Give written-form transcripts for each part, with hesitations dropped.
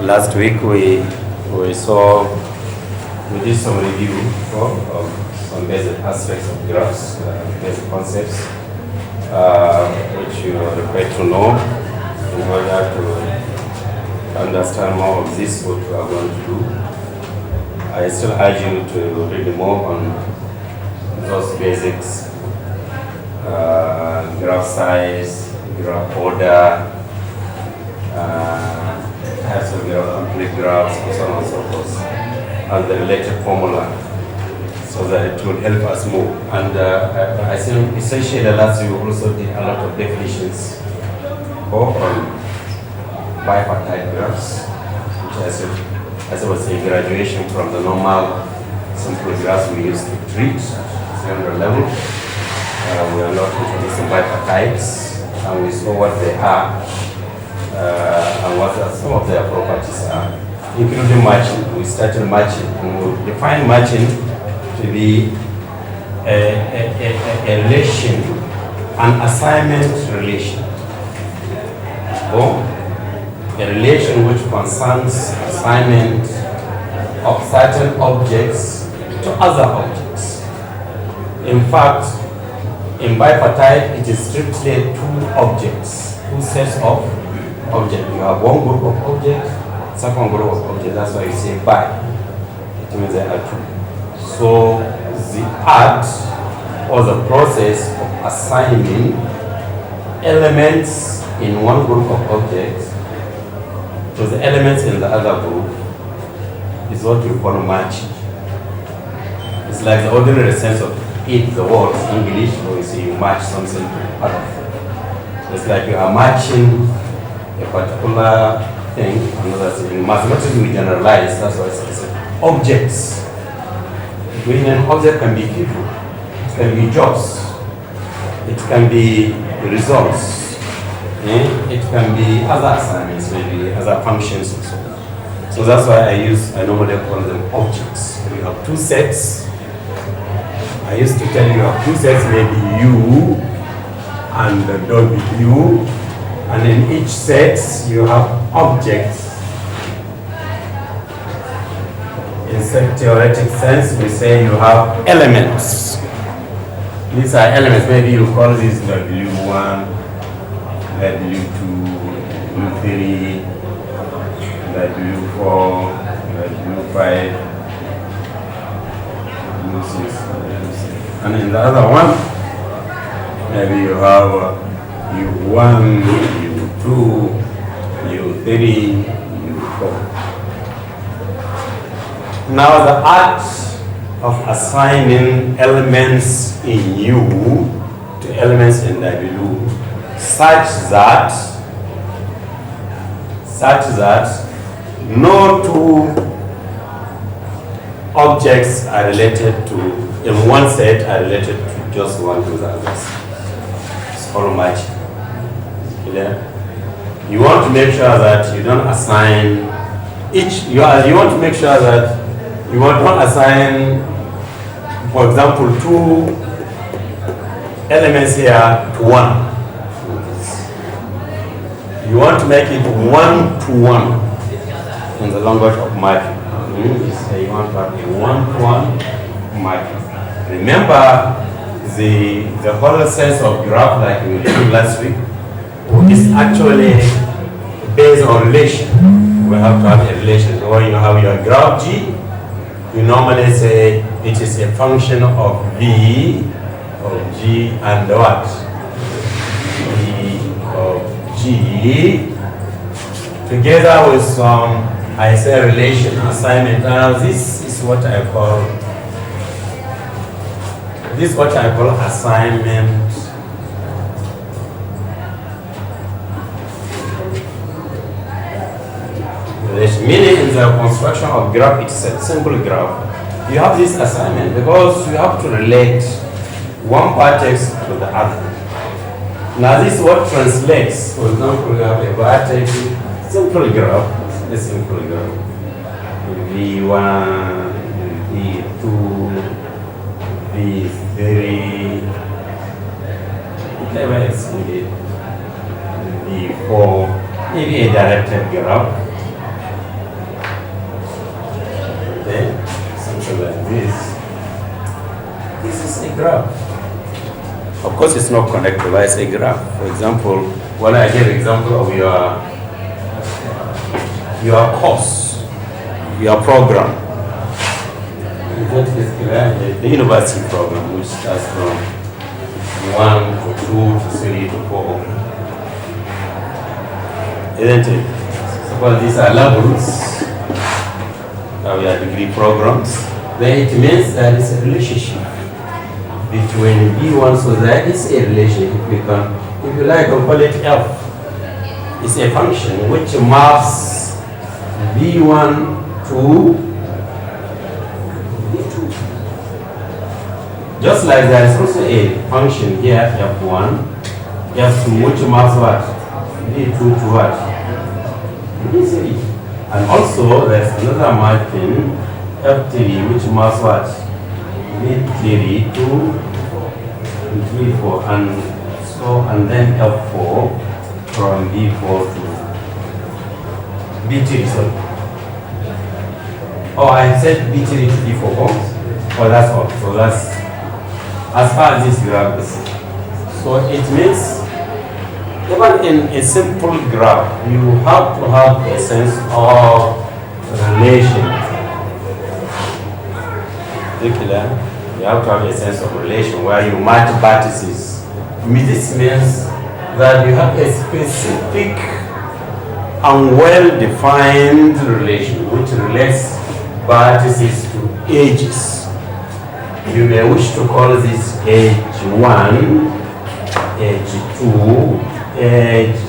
Last week we did some review of some basic aspects of graphs, basic concepts, which you are required to know in order to understand more of this, what we are going to do. I still urge you to read more on those basics, graph size, graph order, types of complete graphs, and so on and so forth, and the related formula, so that it will help us more. And I think essentially the last week we also did a lot of definitions on bipartite graphs, which as I was saying, graduation from the normal simple graphs we used to treat at 300 level. We are not introducing bipartites, and we saw what they are. And what some of their properties are, including matching. We started matching, and we define matching to be a relation, an assignment relation, or a relation which concerns assignment of certain objects to other objects. In fact, in bipartite, it is strictly two objects, two sets of object. You have one group of objects, second group of objects. That's why you say bi. It means there are two. So the act or the process of assigning elements in one group of objects to the elements in the other group is what we call matching. It's like the ordinary sense of it, the word English, where you say you match something to other. It's like you are matching a particular thing, another thing. In mathematics we generalize, that's why it's objects. When an object can be people, it can be jobs, it can be results, it can be other assignments, maybe other functions and so on. So that's why I normally call them objects. We have two sets. I used to tell you have two sets, maybe you and don't be you. And in each set, you have objects. In theoretic sense, we say you have elements. These are elements. Maybe you call this W1, W2, W3, W4, W5, W6. And in the other one, maybe you have U1, U2, U3, U4. Now the act of assigning elements in U to elements in W such that no two objects are related to, in one set are related to just one to the others. It's called matching. You want to make sure that you don't assign each, you want to make sure that you don't assign, for example, two elements here to one. You want to make it one to one in the language of matching. You want to have a one-to-one matching. Remember the whole sense of graph, like we did last week, is actually based on relation. We have to have a relation. So when you have your graph G, you normally say it is a function of V of G and what? V of G together with some, I say, relation assignment. Now this is what I call assignment relation. Meaning in the construction of graph, it's a simple graph. You have this assignment because you have to relate one vertex to the other. Now this is what translates. For example, you have a vertex, simple graph, a simple graph. V1, V2, V3, whatever is needed. V4, maybe a directed graph. this. This is a graph. Of course, it's not connected, but it's a graph. For example, when I give example of your course, your program, the university program, which starts from 1 to 2 to 3 to 4, isn't it? Suppose these are levels, we are degree programs, then it means that it's a relationship between B1, so that is a relationship. If you like, I'll call it F. It's a function which maps B1 to B2. Just like there is also a function here, F1, F2, which maps what? B2 to what? B3. And also there's another mapping, F3, which maps what? B3 to B4, and then F4 from B4 to B3. Sorry. Oh, I said B3 to B4. Oh, that's all. So that's as far as this graph is. So it means even in a simple graph, you have to have a sense of relation. You have to have a sense of relation where you match vertices. This means that you have a specific and well-defined relation which relates vertices to edges. You may wish to call this edge 1, edge 2, edge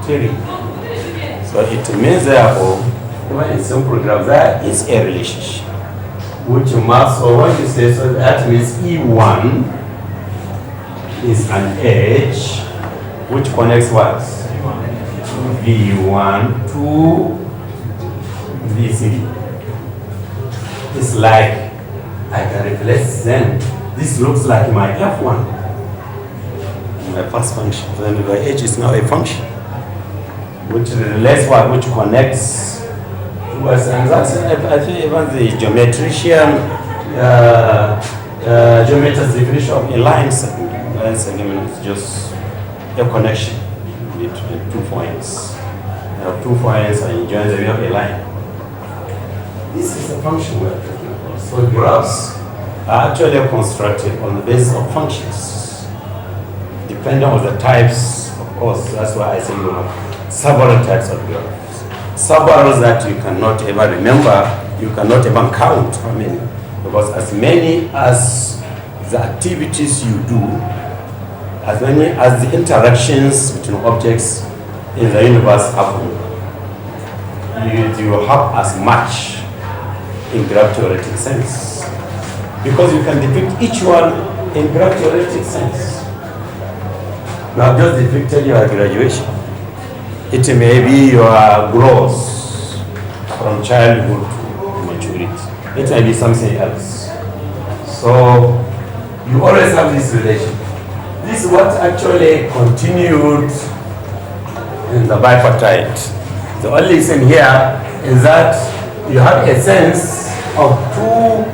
3. So it means therefore, even in simple graph, there is a relationship which maps, or what you say, so that means E1 is an edge which connects what? V1 to V3. It's like I can replace them. This looks like my F1, my first function. Then the edge is now a function which relates what? Which connects. And that's, I think even the geometrician's definition of a line segment. Line segment is just a connection between 2 points. You have 2 points and you join them, you have a line. This is the function we're talking about. So graphs are actually constructed on the basis of functions. Depending on the types, of course, that's why I say you have several types of graphs. Several that you cannot ever remember, you cannot even count how many, because as many as the activities you do, as many as the interactions between objects in the universe happen, you have as much in graph-theoretic sense, because you can depict each one in graph-theoretic sense. You have just depicted your graduation. It may be your growth from childhood to maturity. It may be something else. So you always have this relation. This is what actually continued in the bipartite. The only thing here is that you have a sense of 2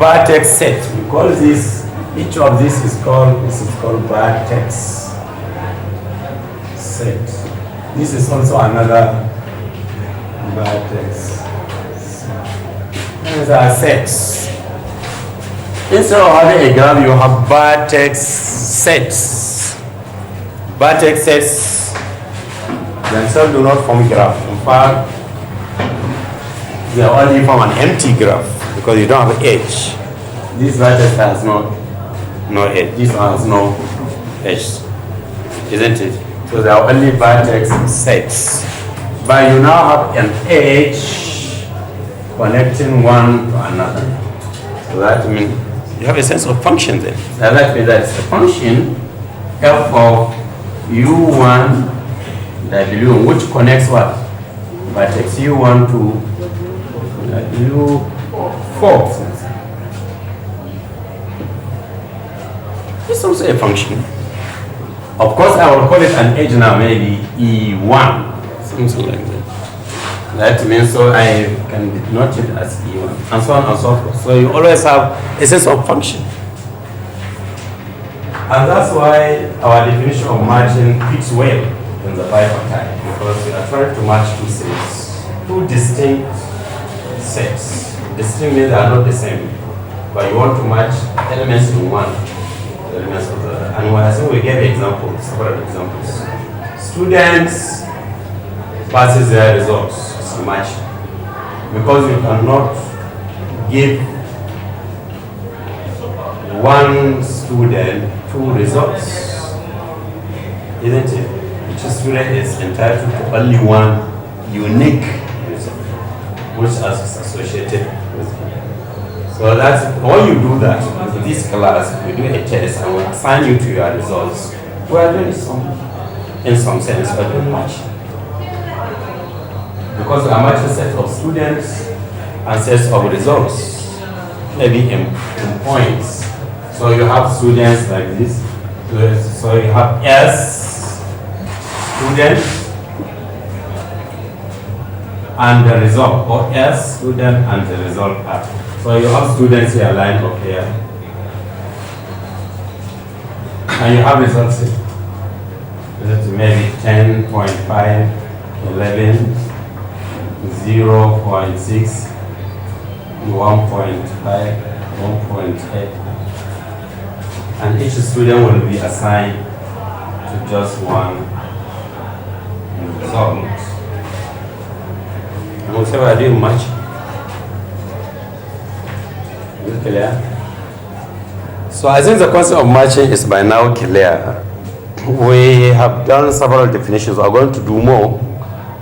vertex sets. We call this, each of this is called vertex set. This is also another vertex. These are sets. Instead of having a graph, you have vertex sets. Vertex sets themselves do not form graph. In fact, they only form an empty graph because you don't have edge. This vertex has no edge. This one has no edge, isn't it? So there are only vertex sets. But you now have an edge connecting one to another. So that means you have a sense of function then. So that means that's a function f of u1 w, which connects what? Vertex u1 to u4. It's also a function. Of course, I will call it an edge now, maybe E1, something like that. That means so I can denote it as E1, and so on and so forth. So you always have a sense of function. And that's why our definition of matching fits well in the bipartite, because we are trying to match two sets, two distinct sets. Distinct means they are not the same, but you want to match elements in one, elements of the other. And I think we gave examples, several examples. Students versus their results. Match, because you cannot give one student two results, isn't it? Each student is entitled to only one unique result, which is associated with him. So that's when you do that with this class, we do a test and we assign you to your results. We are doing in some sense, we are doing match. Because we are matching sets of students and sets of results, maybe in points. So you have students like this. So you have S student and the result, or S student and the result R. So you have students here lined up here, and you have results here. Maybe 10.5, 11. 0.6, 1.5, 1.8, and each student will be assigned to just one result. And also I do much. Is it clear? So I think the concept of matching is by now clear. We have done several definitions. We are going to do more,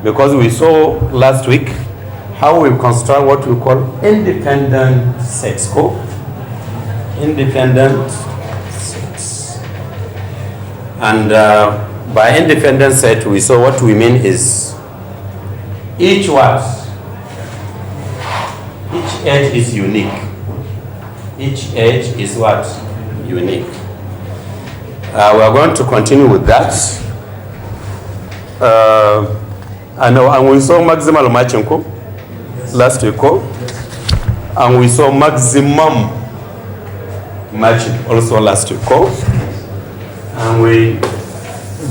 because we saw last week how we construct what we call independent sets. Independent sets. And by independent set, we saw what we mean is each edge is unique. Each edge is what? Unique. We are going to continue with that. And we saw maximal matching last week, and we saw maximum matching also last week, and we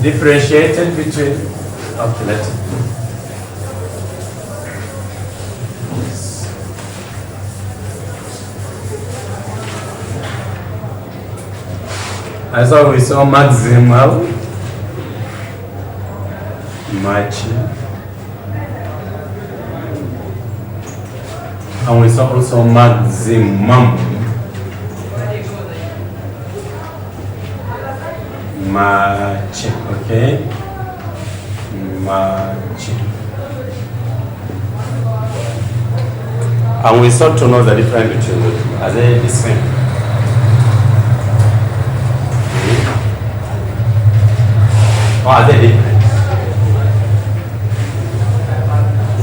differentiated between and so we saw maximal matching. And we saw also maximum matching, okay? Matching. And we sought to know the difference between the two. Are they the same? Or are they different?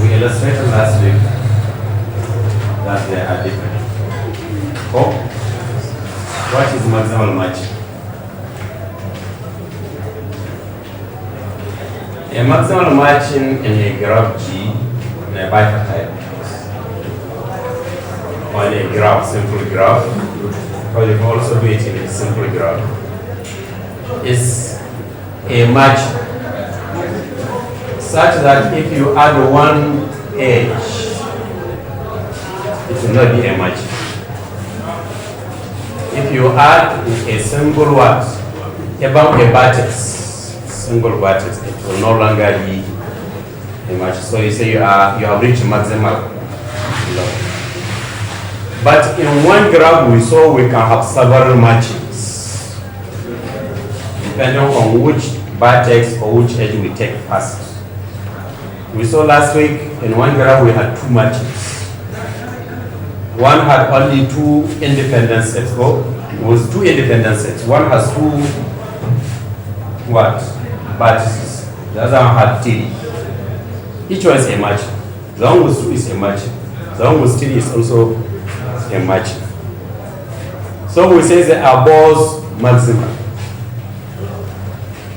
We illustrated last week that they are different. What is maximal matching? A maximal matching in a graph G, in a bipartite, or in a graph, simple graph, or you can also do it in a simple graph, is a match such that if you add one edge, it will not be a match. If you add a single what? About a vertex, single vertex, it will no longer be a match. So you say you have reached maximal level. But in one graph we saw we can have several matches depending on which vertex or which edge we take first. We saw last week in one graph we had two matches. One had only two independent sets. It was two independent sets. One has two what? Vertices. The other one had three. Each one is a match. The one with two is a match. The one with three is also a match. So we say they are both maximal.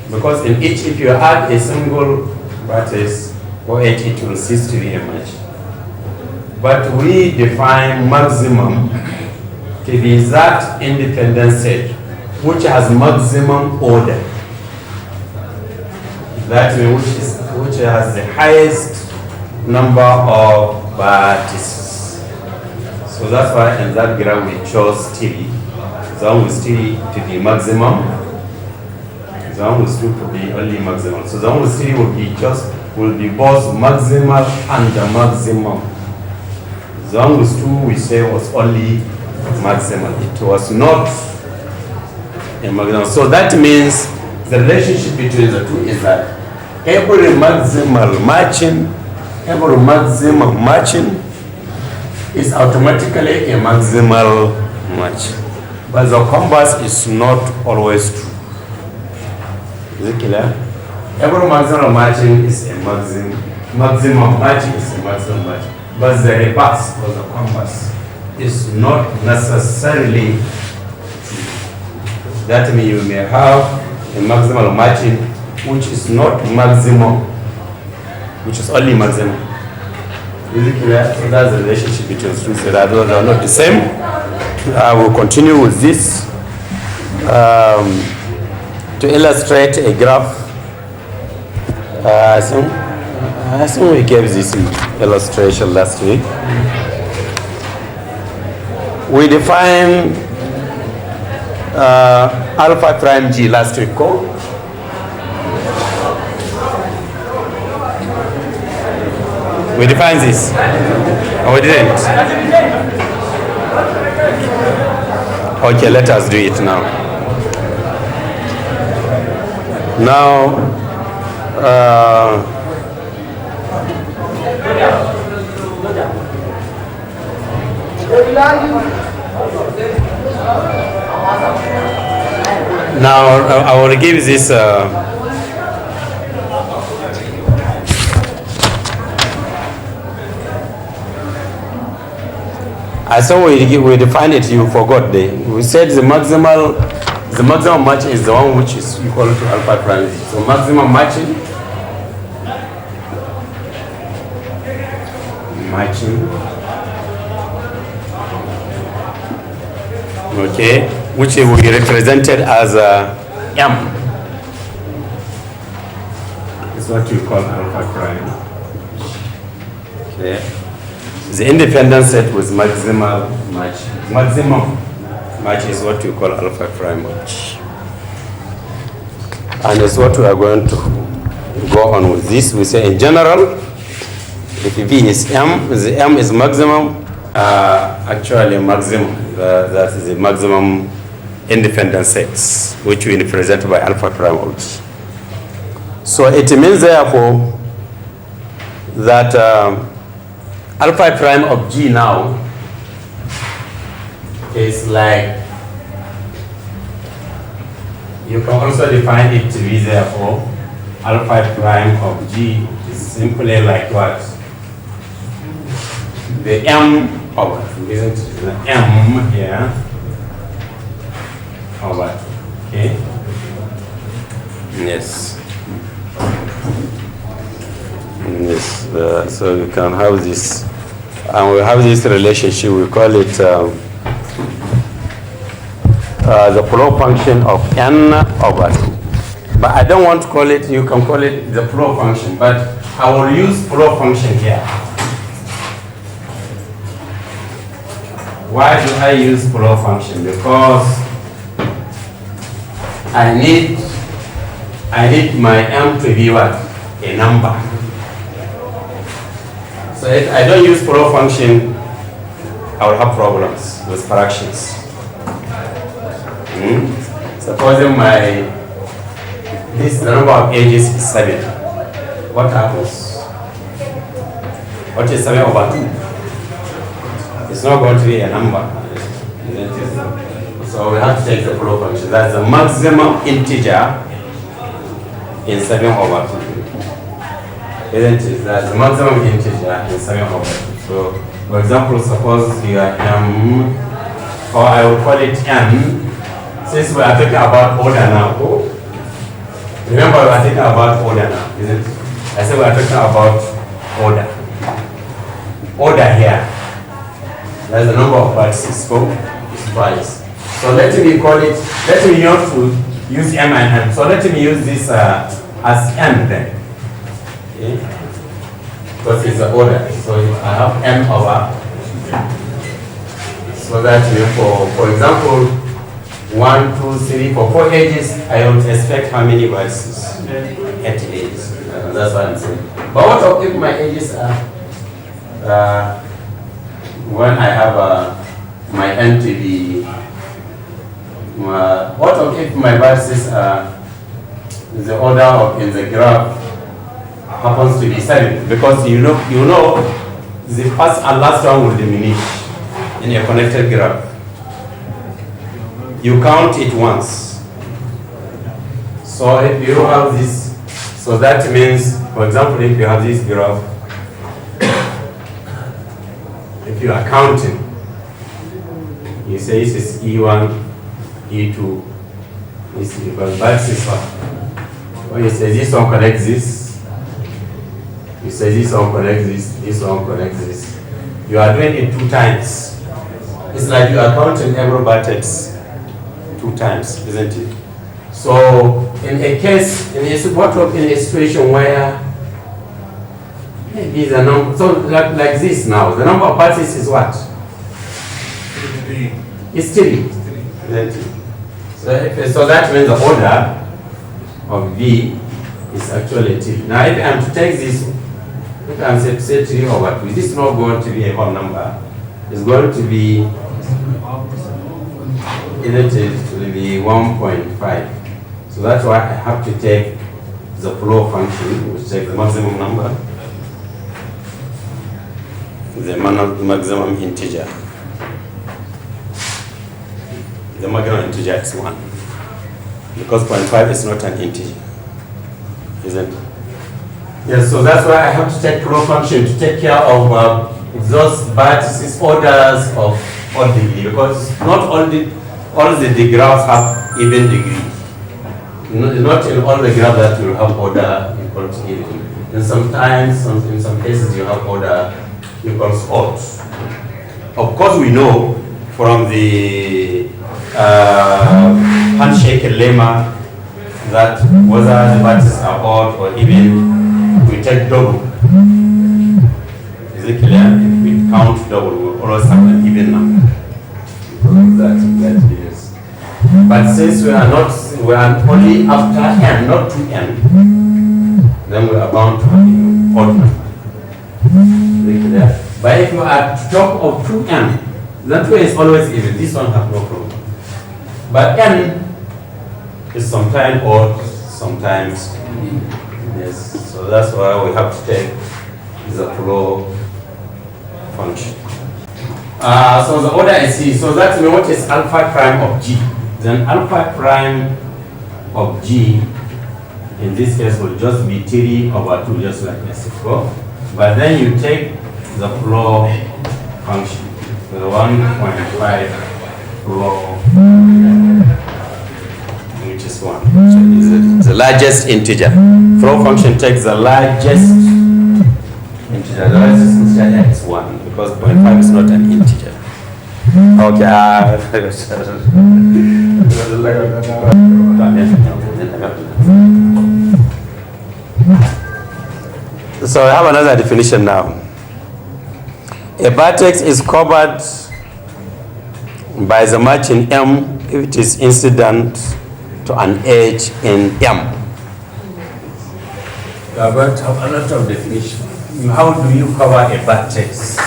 Because in each, if you add a single vertex, or it will cease to be a match. But we define maximum to be that independent set which has maximum order. That means which has the highest number of vertices. So that's why in that graph we chose 3. The one with 3 to be maximum. The one with 2 to be only maximum. So the one with 3 will be both maximal and the maximum. The one with 2 we say was only maximal. It was not a maximum. So that means the relationship between the two is that every maximal matching is automatically a maximal match. But the converse is not always true. Is it clear? Every maximal matching is a maximum matching is a maximum match. But the reverse or the converse is not necessarily true. That means you may have a maximal matching which is not maximum, which is only maximum. Is it clear? So that's the relationship between two. So that those are not the same. I will continue with this to illustrate a graph. I think we gave this illustration last week. We defined alpha prime G last week. We defined this. Or we didn't? Okay, let us do it now. Now, I will give this I saw we defined it, you forgot we said the maximum match is the one which is equal to alpha prime Z. So maximum matching okay, which will be represented as M. It's what you call alpha prime. Okay. The independent set with maximum match is what we call alpha prime match. And it's what we are going to go on with this. We say in general, if V is M, the M is maximum, actually maximum, that is the maximum independent sets, which we represent by alpha prime match. So it means therefore that alpha prime of G now is like, you can also define it to be therefore alpha prime of G is simply like what? The M over, isn't it? The M here over, okay? Yes. Yes, so we can have this, and we have this relationship, we call it the flow function of N over 2. But I don't want to call it, you can call it the flow function, but I will use flow function here. Why do I use flow function? Because I need my M to be what? A number. So if I don't use flow function, I will have problems with fractions. Supposing the number of edges is 7. What happens? What is 7 over 2? It's not going to be a number. So we have to take the flow function. That's the maximum integer in 7 over 2. Isn't it? That's the maximum integer in 7 over 2. So, for example, suppose you are M, or I will call it N, since we are talking about order now. Remember, we are talking about order now, isn't it? I said we are talking about order. Order here. That's the number of vertices. Is twice. So let me call it. Let me not to use m and n. So let me use this as m then. Okay. Because it's the order. So I have m over. So that for example, 1, 2, 3, for 4 edges, I would expect how many vertices? 8 edges. That's what I'm saying. But what if my edges are when I have my n to be what if my vertices are the order of in the graph happens to be 7, because you know the first and last one will diminish in a connected graph. You count it once. So if you have this, so that means, for example, if you have this graph, if you are counting, you say this is E1, E2, this is equal, that's this one. When you say this one connects this, you say this one connects this one connects this. You are doing it 2 times. It's like you are counting every vertex 2 times, isn't it? So in a case, in a situation where maybe the number, so like this now, the number of vertices is what? 3. It's 3. Isn't it? So that means the order of V is actually 3. Now if I'm to take this, if I'm to say 3 over 2, this is not going to be a whole number. It's going to be, isn't it, to be 1.5. So that's why I have to take the flow function, which takes the maximum number, the maximum integer. The maximum integer is 1. Because 0.5 is not an integer, isn't it? Yes, so that's why I have to take flow function to take care of those vertices orders of odd degree, because not all the graphs have even degree. Not in all the graphs that you have order equal to even. And sometimes, in some cases, you have order equals odd. Of course, we know from the handshake lemma that whether the vertices are odd or even, we take double. Is it clear? If we count double, we will always have an even number. That is. But since we are only after n, not 2n, then we are bound to have an odd number. Is it clear? But if you are at top of 2n, then 2 is always even. This one has no problem. But n is sometimes odd, sometimes yes. So that's why we have to take the flow function. So the order is C. So that means what is alpha prime of G? Then alpha prime of G in this case will just be 3 over 2, just like this before. But then you take the flow function, the 1.5 flow, which is 1. So is the largest integer. Flow function takes the largest integer. The largest integer is 1 because 0.5 is not an integer. Okay. So I have another definition now. A vertex is covered by the matching M if it is incident to an edge in M. We are going to have a lot of definition. How do you cover a vertex?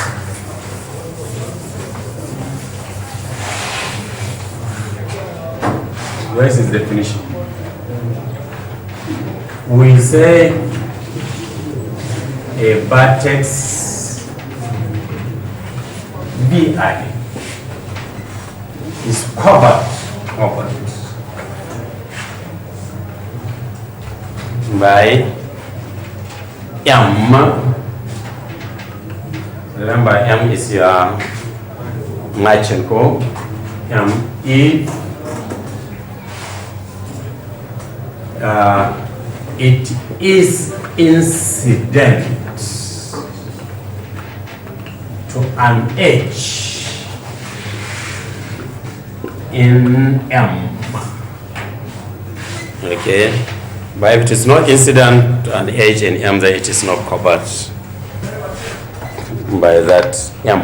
Where is its definition? We say a vertex VI is covered by M. Remember, M is your matching code. M if it is incident to an edge in M. Okay, but if it is not incident to an edge in M, then it is not covered by that M.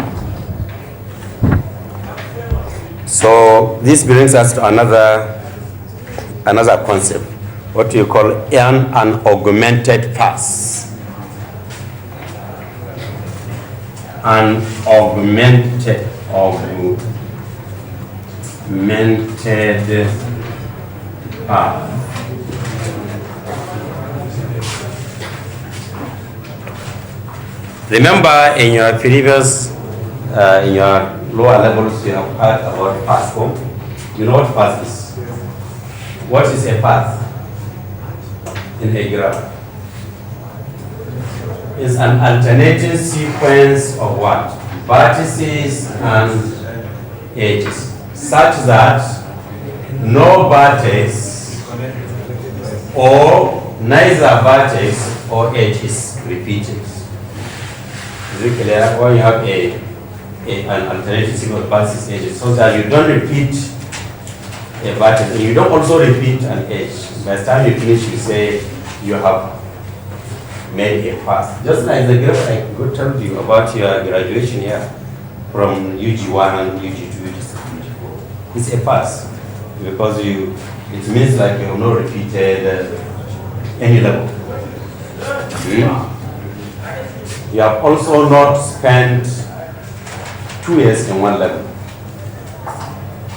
So this brings us to another concept, what you call an augmented pass. An augmented path. Remember in your previous, in your lower levels, you have heard about path. You know what path is? What is a path in a graph? It's an alternating sequence of what? Vertices and edges, such that no vertex or neither vertex or edge is repeated. Is it clear? When you have an alternating sequence of vertices and edges, so that you don't repeat a vertex and you don't also repeat an edge. By the time you finish, you say you have made a pass. Just like the graph I told you about your graduation here from UG1, UG2, UG3, UG4. It's a pass because it means like you have not repeated any level. You have also not spent 2 years in one level.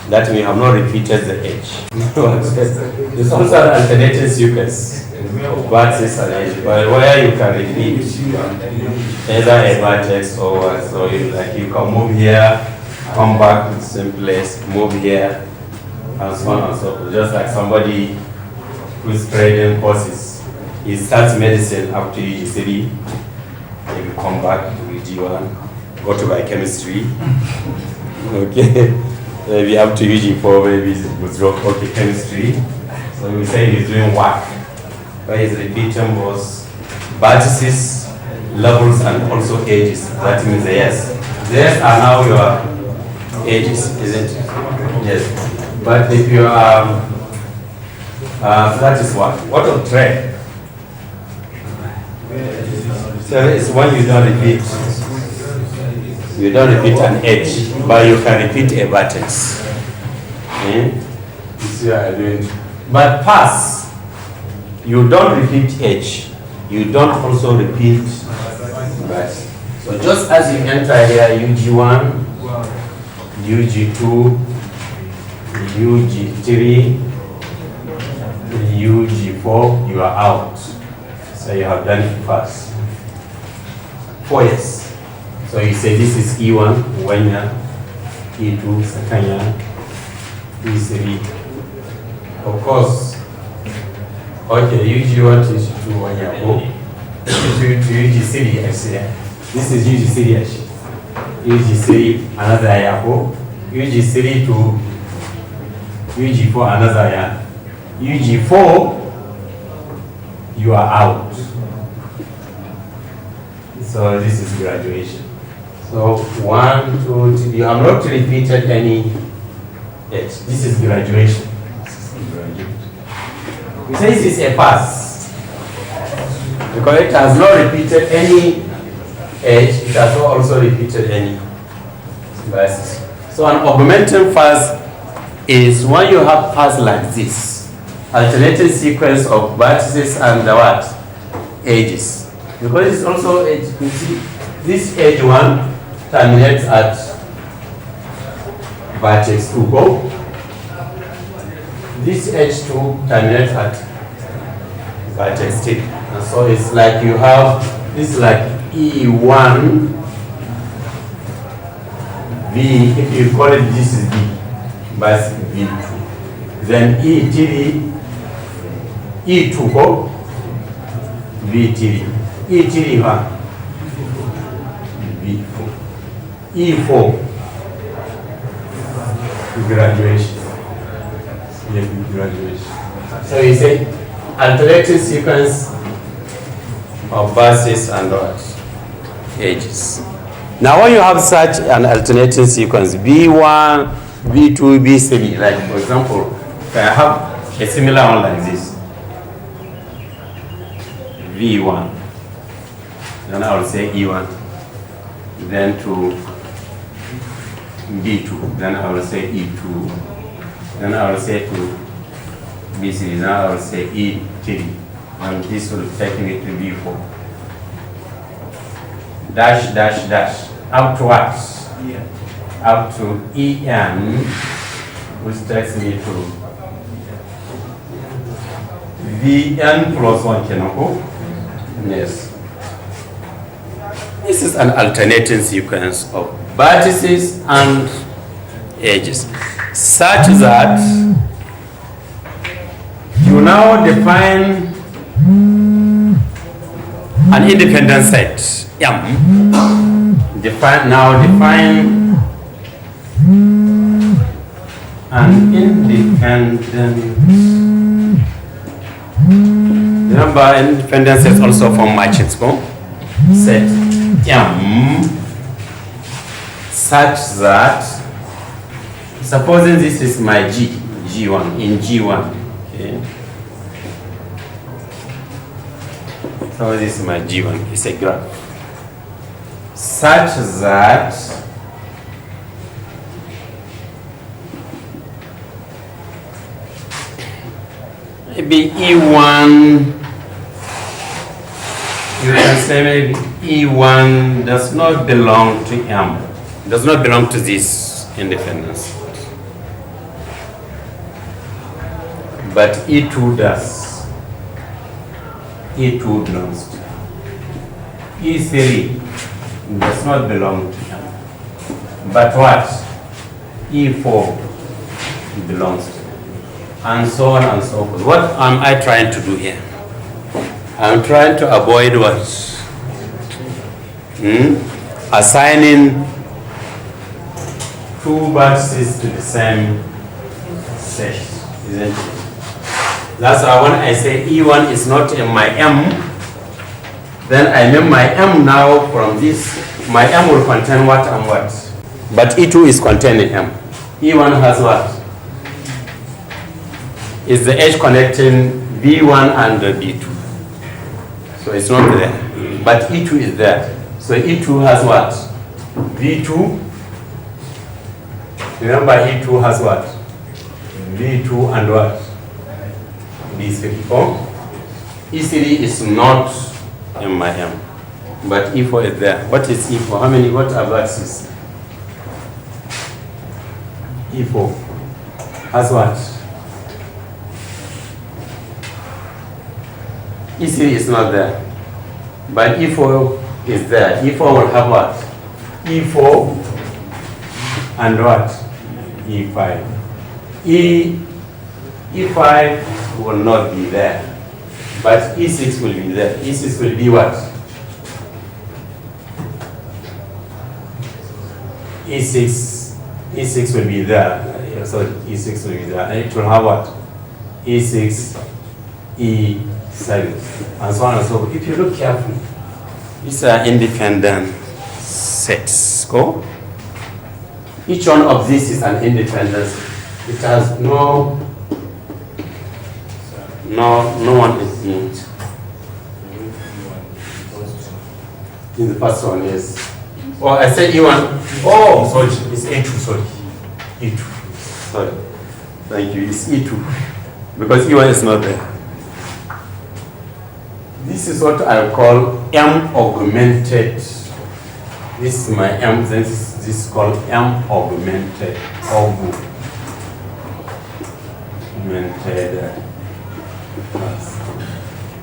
That means you have not repeated the edge. It's also an alternating sequence. Vertex and edge, but where you can repeat either a vertex or what. So you can move here, come back to the same place, move here, and so on and so forth. Just like somebody who's trading courses, he starts medicine up to UG3, then you come back to UG1, go to biochemistry, okay, maybe up to UG4, maybe it was okay, chemistry. So we say he's doing work. Where he's repeating was vertices, levels, and also edges. That means the yes. These are now your edges, isn't it? Yes. But if you are, that is what? What of trade? So it's when you don't repeat. You don't repeat an edge, but you can repeat a vertex. You see what I'm doing? But pass. You don't repeat edge. You don't also repeat vertex. So just as you enter here, UG1, UG2, UG3, UG4, you are out. So you have done it fast. 4 years. So you say this is E1, 1 year, E2, 2nd year, E3. Of course, okay, UG1 to UG2, 1 year, to UG3 actually. This is UG3 actually. UG3, another year, UG3 to UG4, another year. UG4, you are out. So this is graduation. So 1, 2, 3, you have not repeated any edge. This is graduation. We say this is a pass because it has not repeated any edge, it has not also repeated any verses. So an augmenting pass is when you have pass like this, alternating sequence of vertices and the what? Edges. Because it's also edge. You see, this edge 1 terminates at vertex 2. Go. This edge 2 terminates at vertex 3. And so it's like you have this is like E1 V. If you call it, this is V, but V2. Then E3 E2 go V3. E3 V4. E4 graduation. Graduation. So you say alternating sequence of verses and what? Edges. Now when you have such an alternating sequence, B1, B2, B3, like for example, if I have a similar one like this, V1, then I will say E1, then to B2, then I will say E2, then I will say to B3, then I will say E3, and this will take me to B4. Dash, dash, dash, up to what? Yeah. Up to En, which takes me to Vn plus 1, can I go? Yes. This is an alternating sequence of vertices and edges, such that you now define an independent set M. Define an independent. Remember, independent sets also form matrices. Set M such that, supposing this is my G1 in G1. Okay. So this is my G1. It's a graph. Such that maybe E1, you can say maybe E1 does not belong to M, does not belong to this independence. But E2 does. E2 belongs to M. E3 does not belong to M. But what? E4 belongs to M. And so on and so forth. What am I trying to do here? I'm trying to avoid what? Assigning two vertices to the same set, isn't it? That's why when I say E1 is not in my M, then I mean my M now from this, my M will contain what and what. But E2 is containing M. E1 has what? Is the edge connecting B1 and B2. So it's not there. But E2 is there. So E2 has what? B2. Remember E2 has what? B2 and what? B3. E3 is not in my M. But E4 is there. What is E4? How many? What are vertices? E4 has what? E3 is not there. But E4 is there. E4 will have what? E4 and what? E5. E5 will not be there. But E6 will be there. E6 will be what? E6 will be there. So E6 will be there. And it will have what? E6, E7, and so on and so forth. If you look carefully, these are independent sets. Go. Each one of these is an independent set. It has no one is in it. In the first one, yes. Oh, I said E1. Oh, sorry, it's E2, sorry. E2. Sorry. Thank you, it's E2. Because E1 is not there. This is what I call M augmented. This is my M, this is called M augmented. Augmented.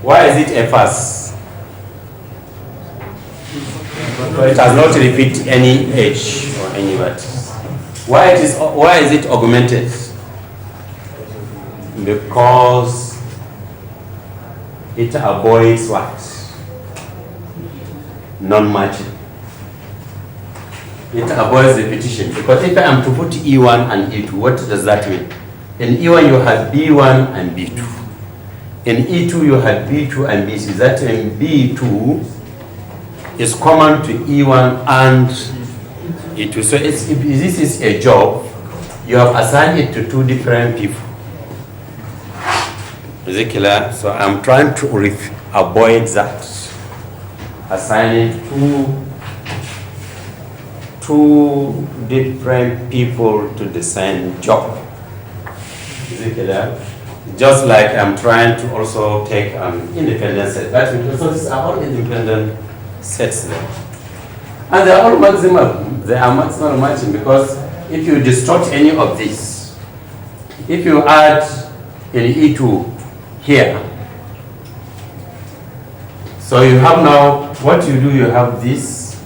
Why is it a fast? It has not repeated any edge or any vertex. Why is it augmented? Because it avoids what? Non-matching. It avoids repetition. Because if I am to put E1 and E2, what does that mean? In E1 you have B1 and B2. In E2 you have B2 and B3. That means B2 is common to E1 and E2. So if this is a job, you have assigned it to two different people. Is it clear? So I'm trying to avoid that. Assigning two different people to the same job. Is it clear? Just like I'm trying to also take an independent set. So these are all independent sets there. And they are all maximal. They are maximal matching because if you distort any of these, if you add an E2 here, so you have now, what you do, you have this,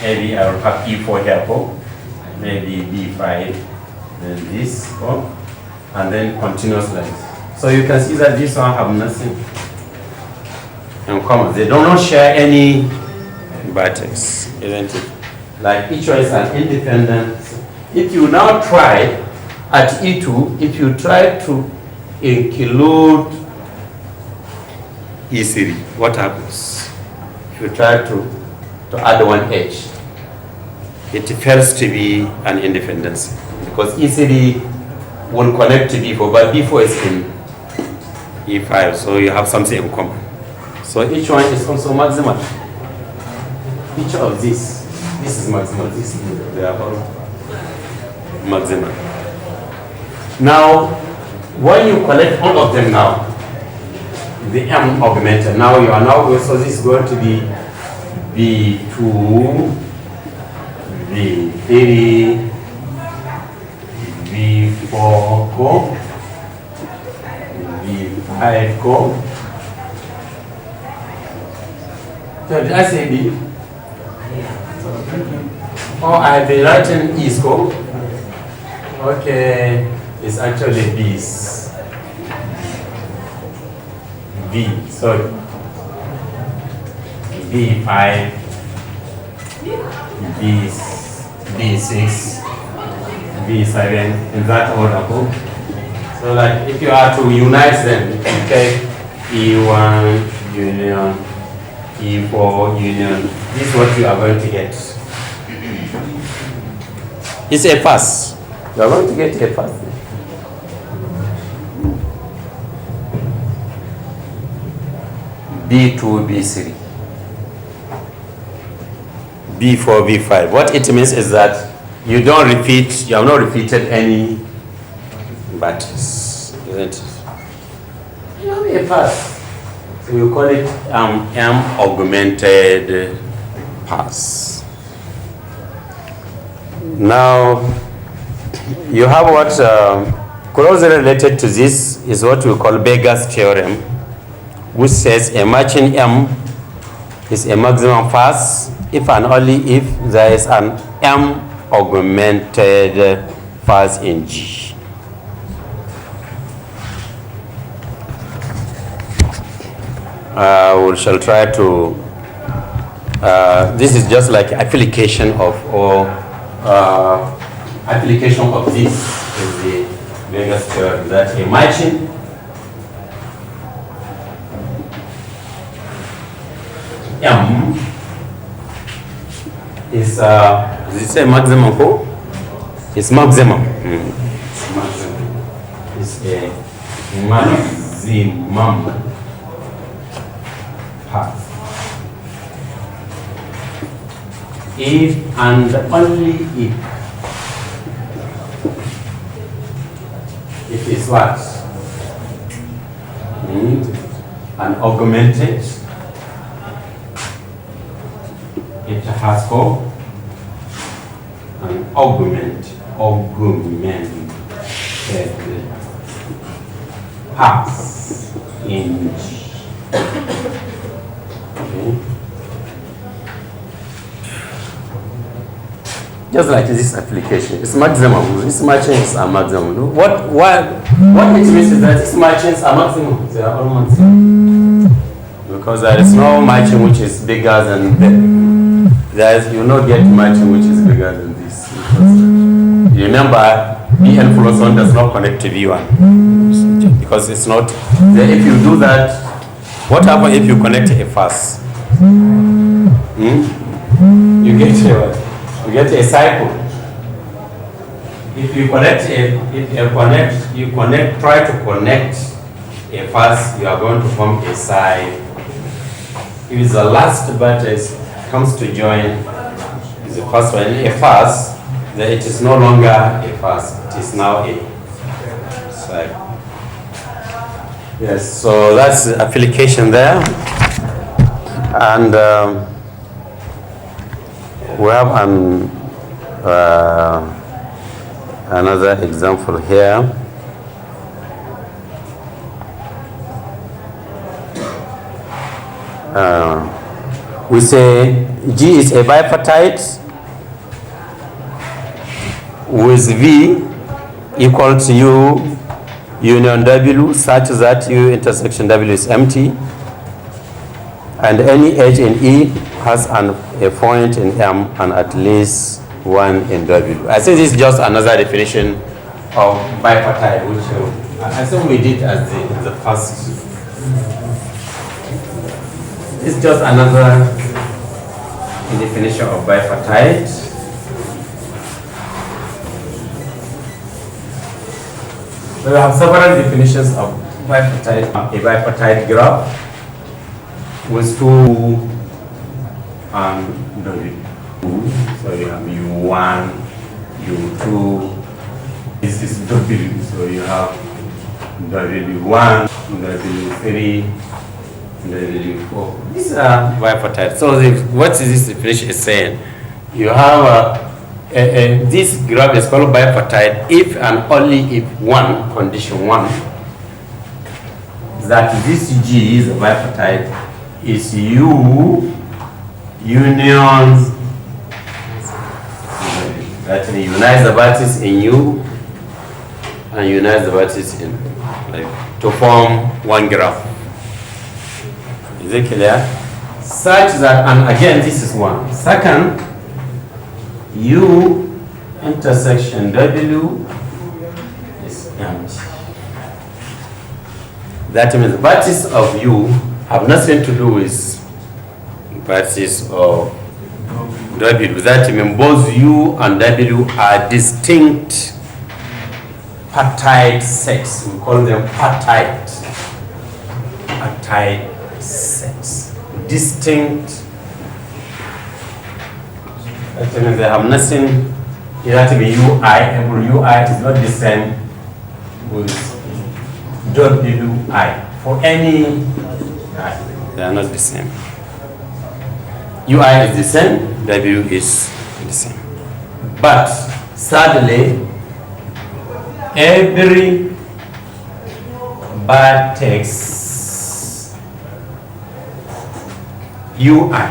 maybe I will have E4 here, maybe B5, then this, and then continuous lines. So you can see that this one have nothing in common. They do not share any vertex, isn't it? Like each one is an independent. If you now try at E2, if you try to include E3, what happens? If you try to add one edge, it fails to be an independence because E3 will connect to B4, but B4 is in E5, so you have something in common. So each one is also maximal. Each of this is maximal. They are all maximal. Now, when you collect all of them now, the M augmented. Now you are now, so this is going to be B2, B3, B4 go, B5 go. So did I say B? Oh, I have been writing E score. Okay, it's actually B's. B, sorry. B5, B6, B7, in that order. So like if you are to unite them, you can take E1 union, E4 union. This is what you are going to get. It's a pass. You are going to get a pass. B2, B3, B4, B5. What it means is that you don't repeat, you have not repeated any batches, isn't it? You have a pass. So you call it M augmented pass. Now, you have what closely related to this is what we call Bega's theorem, which says a matching M is a maximum pass if and only if there is an M augmented pass in G. We shall try to, this is just like application of, or application of this is the Bega's theorem, that a matching M is it a maximum code? It's maximum. It's maximum. It's a maximum path. If and only if it is what? An augmented. It has got an augmented pass in G. Okay. Just like this application, it's maximum. These matchings are maximum. What it means is that these matchings are maximum. They are all maximum because there is no matching which is bigger than that. You will not get matching which is bigger than this. Remember, Bn plus 1 does not connect to V1 because it's not. If you do that, What happens if you connect a fast? You get a cycle. If you try to connect a fast, you are going to form a cycle. If the last vertex comes to join is the first one, a fast, then it is no longer a fast. It is now a cycle. Yes, so that's the application there. And we have another example here. We say G is a bipartite with V equal to U union W such that U intersection W is empty, and any edge in E has a point in M and at least one in W. I think this is just another definition of bipartite, which I think we did as the first. It's just another definition of bipartite. We have several definitions of bipartite. A bipartite graph with two W. So you have U1, U2. This is W. So you have W1, W3, W4. These are bipartite. So what is this definition is saying? You have this graph is called bipartite if and only if one, condition one, that this G is a bipartite is U unions, that unites the vertices in U and unites the vertices in, to form one graph. Is it clear? Such that, and again this is one. Second, U intersection W is empty. That means the vertices of U have nothing to do with vertices of W. That means both U and W are distinct partite sets. We call them partite sets. Distinct. That means they have nothing. It has to be UI. Every UI is not the same with WI. For any I, they are not the same. UI is the same, W is the same. But sadly, every vertex UI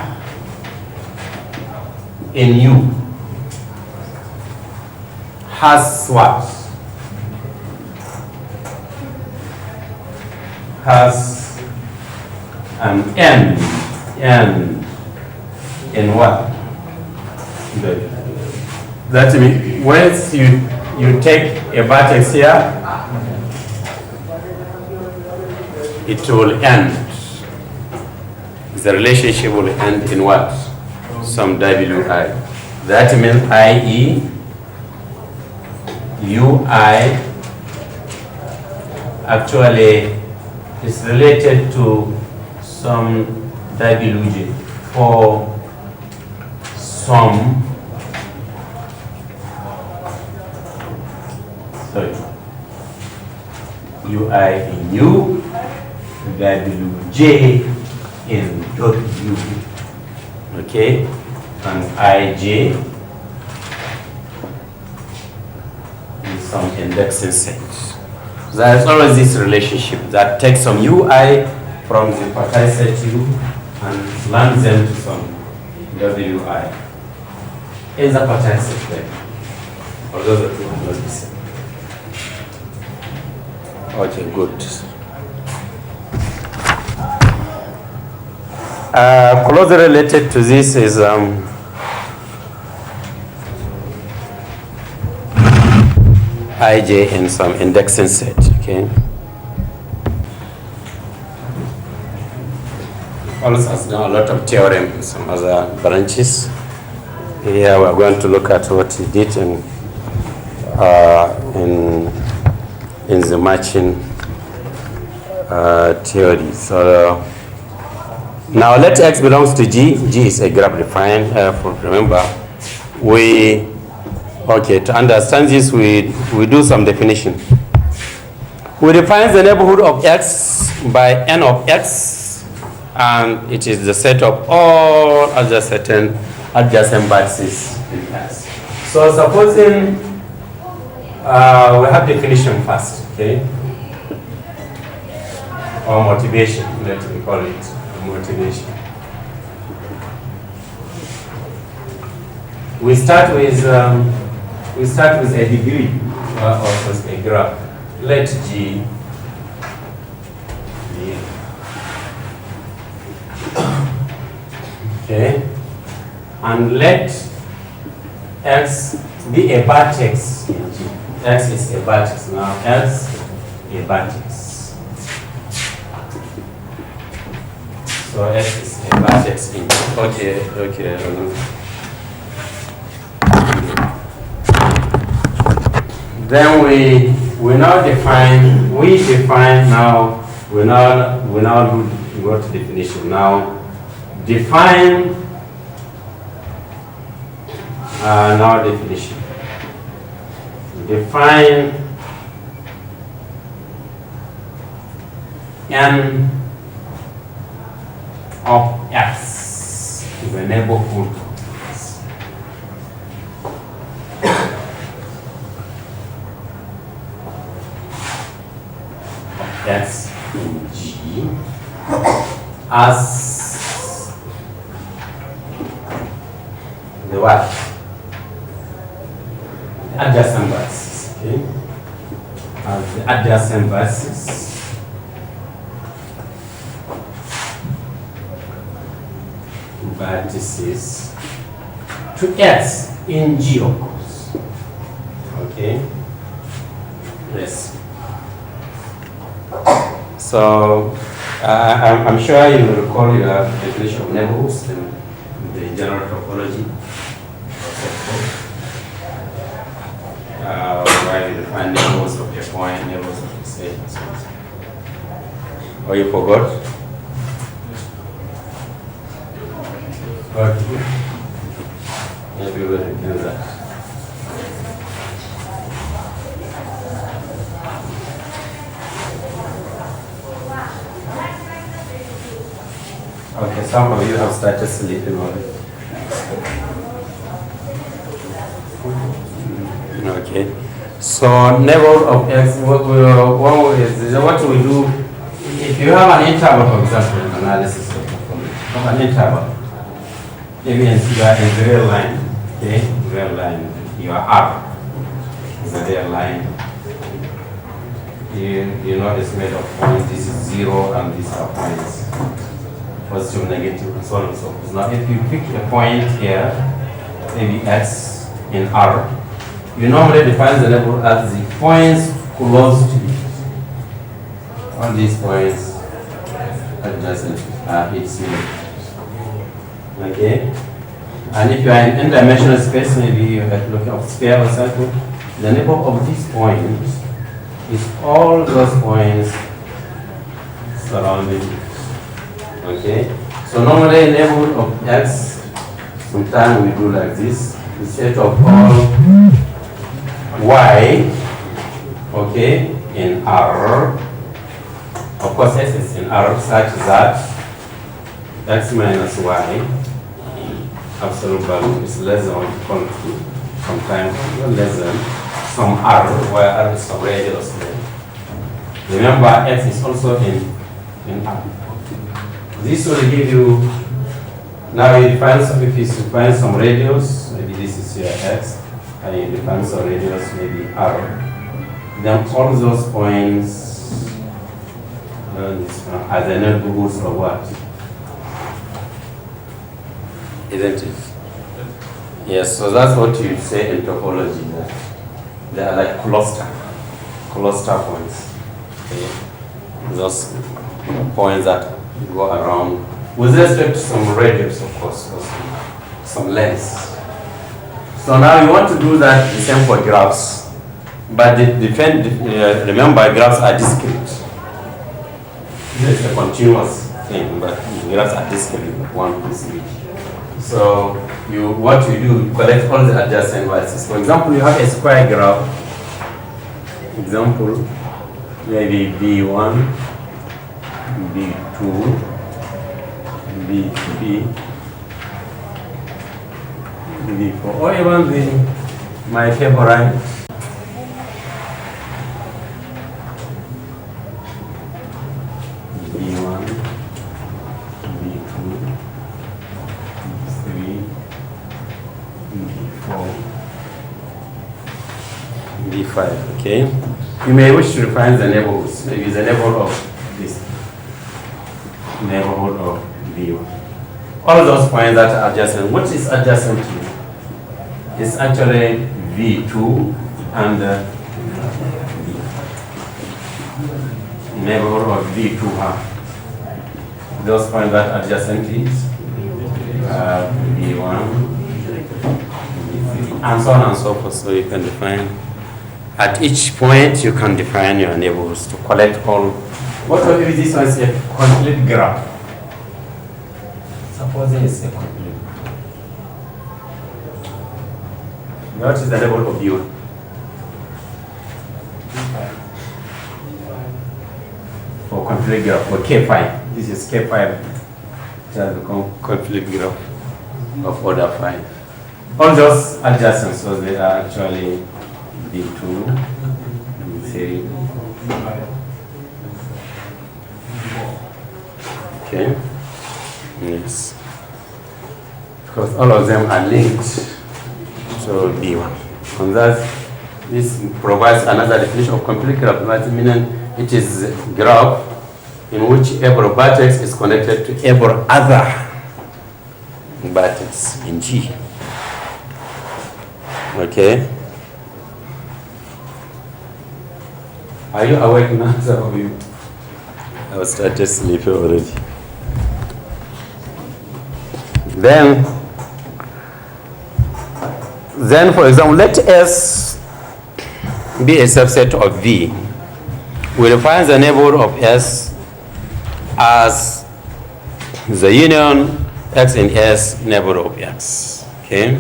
in U has what? Has an N in what? That means once you take a vertex here, it will end. The relationship will end in what? Some WI. That means IE UI actually is related to some WJ for some UI in U, WJ in W, okay, and IJ in some indexing set. So there's always this relationship that takes some UI from the partite set U and lands them to some WI. In the partite set there. Although the two are not the same. Okay, good. Closely related to this is IJ in some indexing set, okay? also has done a lot of theorem in some other branches. Here we're going to look at what he did in the matching theory. So now let X belongs to G. G is a graph defined. Remember, to understand this, we do some definition. We define the neighborhood of X by n of X, and it is the set of all adjacent vertices in X. So supposing we have definition first, okay? Or motivation, let me call it motivation. We start with a degree or with a graph. Let G be, okay, and let X be a vertex in G. X is a vertex. Now X a vertex. So X is a vertex in G. Okay. Then we now define. We now go to definition. Now define now definition. Define n of X, the neighborhood. X in G as the what? The adjacent vertices, okay? As the adjacent vertices to X in G, of course. Okay? Yes. So I'm sure you will recall your definition of neighborhoods in the general topology. Where you define neighborhoods of a point, neighborhoods of a set, and so on. Oh, you forgot? Okay. Maybe we'll review that. Okay, some of you have started sleeping already. Okay. So neighborhood of X, what we do, if you have an interval, for example, analysis of an interval, maybe you are in the real line, okay, real line, you are R is a real line. You know it's made of points, this is 0 and these are points. Positive, negative, and so on and so forth. Now, if you pick a point here, maybe X in R, you normally define the neighborhood as the points close to it. All these points adjacent its neighborhood. Okay? And if you are in n-dimensional space, maybe you are looking at sphere or circle, the neighborhood of these points is all those points surrounding it. Okay, so normally neighborhood of X, sometimes we do like this, the set of all Y, okay, in R. Of course, X is in R such that X minus Y, absolute value, is less than or equal to, sometimes less than some R, where R is some radius. Remember, X is also in R. This will give you, now you define some, if you define some radius, maybe this is your X, and you define some radius, maybe R. Then all those points are the neighborhoods of what? Isn't it? Yes, so that's what you say in topology. That they are like cluster points. Okay? Those points that go around with respect to some radius, of course, or some length. So now you want to do that the same for graphs, but remember graphs are discrete. This is a continuous thing, but graphs are discrete, one piece each. So what you do, you collect all the adjacent vertices. For example, you have a square graph. Example, maybe B1, B2, B3, B4, or even my favorite. B1, B2, B3, B4, B5, okay? You may wish to define the neighborhoods. Maybe the neighborhood of this, neighborhood of B1. All those points that are adjacent. What is adjacent to? It's actually V2 and neighborhood of V2 have. Those points that are adjacent is V1, V3, and so on and so forth. So you can define. At each point, you can define your neighborhoods to collect all. What if this one is a complete graph? Suppose it's a complete. What is the neighborhood of U? For complete graph, for K5. This is K5. It has become complete graph of order 5. All those adjacent, so they are actually B2, B3. Okay. Yes. Because all of them are linked to B1. And that this provides another definition of complete graph, meaning it is a graph in which every vertex is connected to every other vertex in G. Okay. Are you awake now? Some of you? I was started sleeping already. Then, for example, let S be a subset of V. We define the neighborhood of S as the union X in S neighborhood of X. Okay.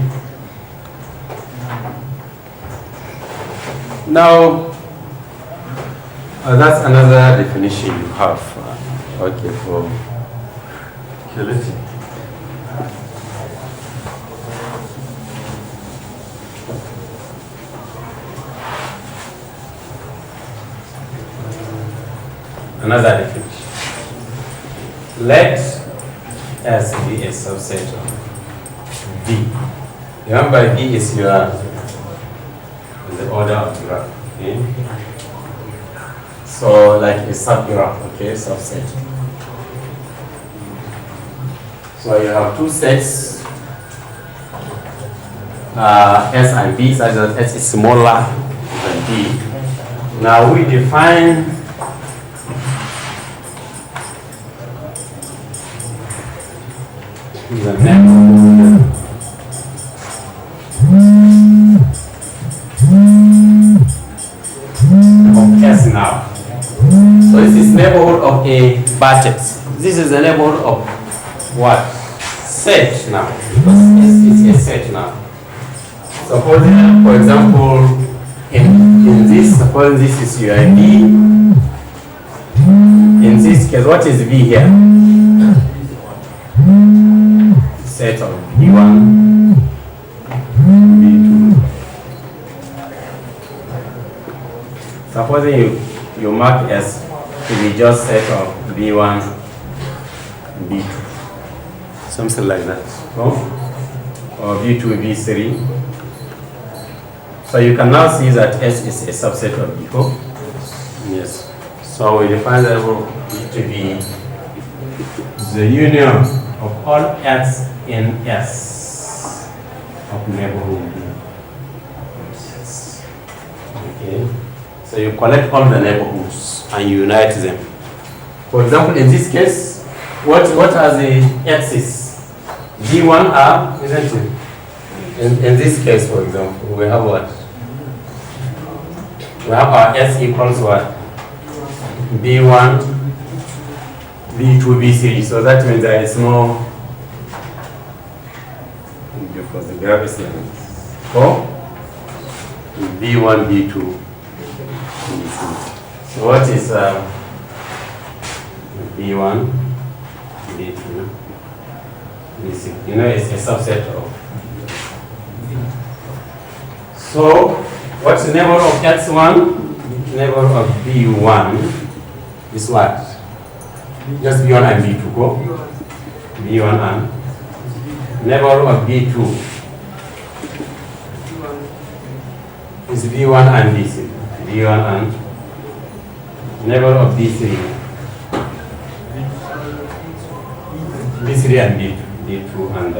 Now, that's another definition you have. Okay, for utility. Another definition. Let S be a subset of V. Remember, V is the order of the graph. Okay? So, like a subgraph, okay, subset. So you have two sets, S and B, such that S is smaller than B. Now we define the neighborhood of S now. So this is neighborhood of a vertex. This is the neighborhood of what? Set now. Because it's a set now. Suppose, for example, in this, suppose this is your V. In this case, what is V here? Set of V1, V2. Supposing you mark S to be just set of V1, V2, something like that, or V2, V3. So you can now see that S is a subset of V4. Yes. So we define that to be the union of all X in S of neighborhood. Yes. Okay. So you collect all the neighborhoods and you unite them. For example, in this case, What are the x's? B1 are, isn't it? In this case, for example, we have what? We have our s equals what? B1, B2, B3. So that means there is no, because the graph is for B1, B2, B3. So what is B1, B2, B3? You know, it's a subset of. So what's the neighbor of x1? Neighbor of B1 is what? Just B1 and B2, go? B1 and neighbor of B2 is B1 and B3. B1 and neighbor of B3. B3 and B2 and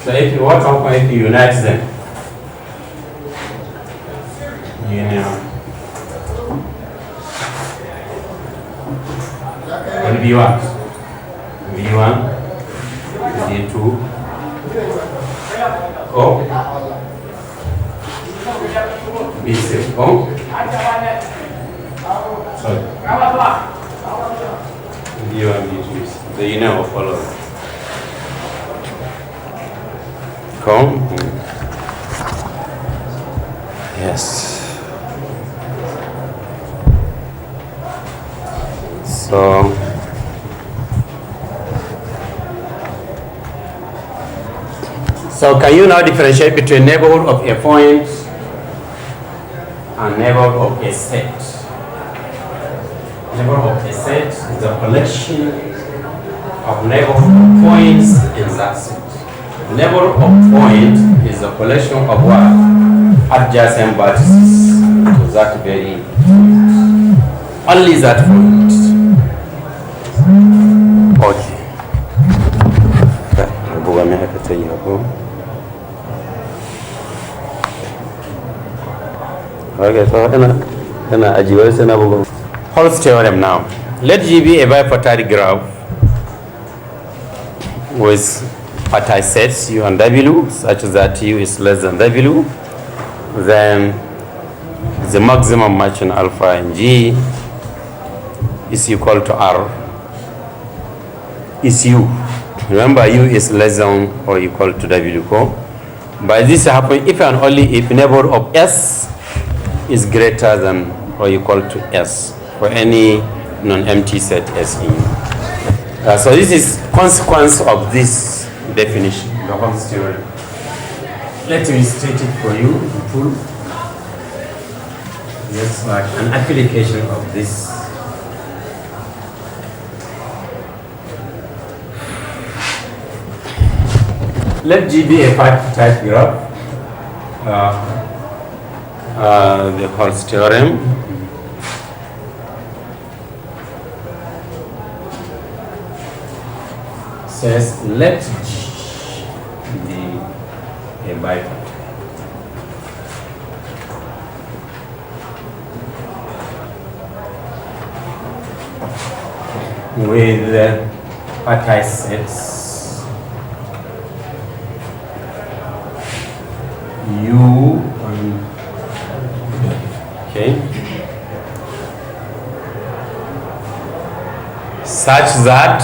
so if you what happens if you unite them? Union. What B1? B1, B2, oh, B3, oh, sorry, B1, B2, the union will follow. Come. Yes. So can you now differentiate between neighborhood of a point and neighborhood of a set? Neighborhood of a set is the collection of neighborhood points in that set. Neighborhood of point is the collection of what? Adjacent vertices to that very point. Only that point. Okay. Okay, so Hall's theorem now. Let G be a bipartite graph with party sets U and W such that U is less than W. Then the maximum matching alpha in G is equal to R is U. Remember, U is less than or equal to W. By this happen if and only if neighbor of S is greater than or equal to S for any non-empty set S in U. So this is consequence of this definition, the Hall's theorem. Let me state it for you in full. Just like an application of this. Let G be a type graph. The Hall's theorem. Says let G be a bipartite. With party sets U and okay, such that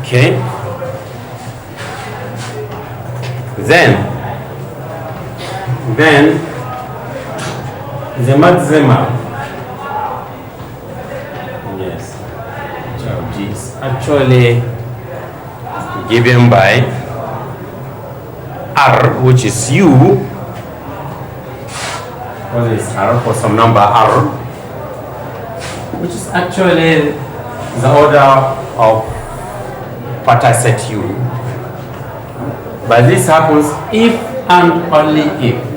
okay, then the maximum, yes, of G is actually given by R, which is U. What is R? For some number R, which is actually the order of party set U. But this happens if and only if.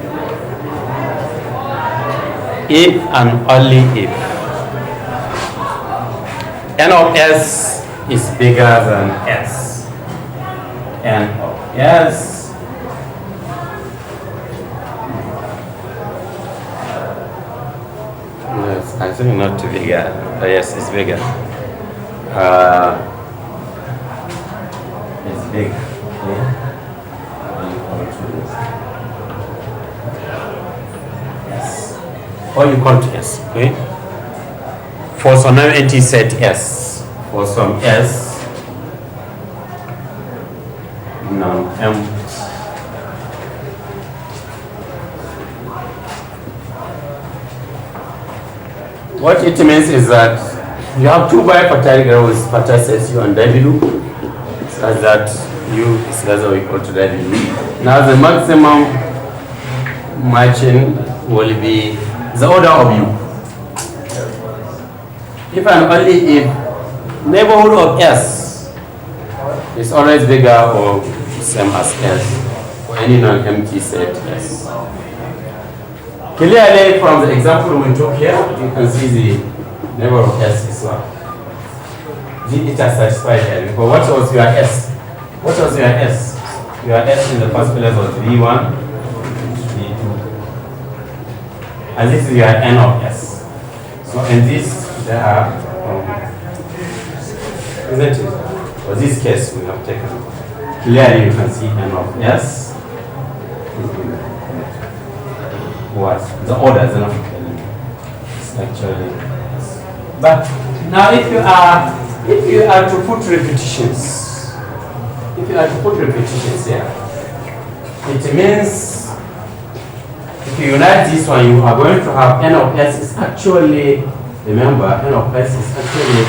If and only if N of S is bigger than S. N of S think not too bigger. Yes, it's bigger. It's big. Okay. Yes. Or you call to S. Okay. For some empty set S. For some S. Non-empty. What it means is that you have two bipartite with partitions U and W, such that U is less or equal to W. Now the maximum matching will be the order of U. If and only if neighborhood of S is always bigger or same as S for any non-empty set S. Clearly, from the example we took here, you can see the neighborhood of S is what? It has satisfied here. But what was your S? What was your S? Your S in the first place was V1, V2. And this is your N of S. So in this, there are, isn't it? For this case, we have taken. Clearly, you can see N of S. What? The order is enough. It's actually. But now, if you are to put repetitions, here, it means if you unite this one, you are going to have N of S is actually, remember, N of S is actually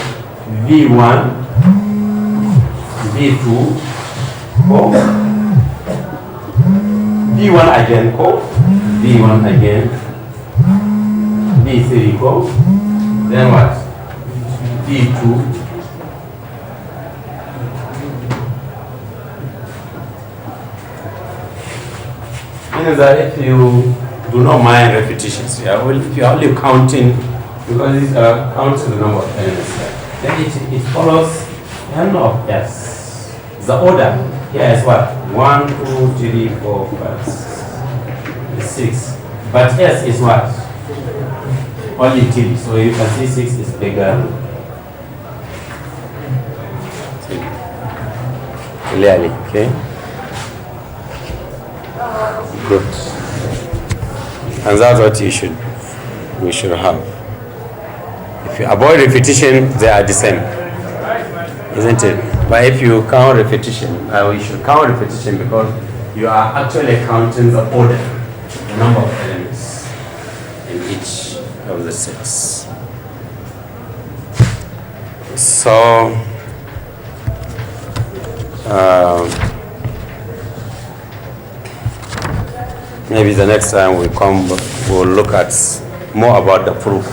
V1, V2, V1 again, V1 again, V3, then what? V2, means that if you do not mind repetitions, if you are only counting, because these are counting the number of elements, then it follows N of S. The order here is what? 1, 2, 3, 4, 5, 6. But S is what? Only 3. So you can see 6 is bigger. Clearly, okay? Good. And that's what we should have. If you avoid repetition, they are the same. Isn't it? But if you count repetition, we should count repetition because you are actually counting the order, the number of elements in each of the sets. So, maybe the next time we'll look at more about the proof.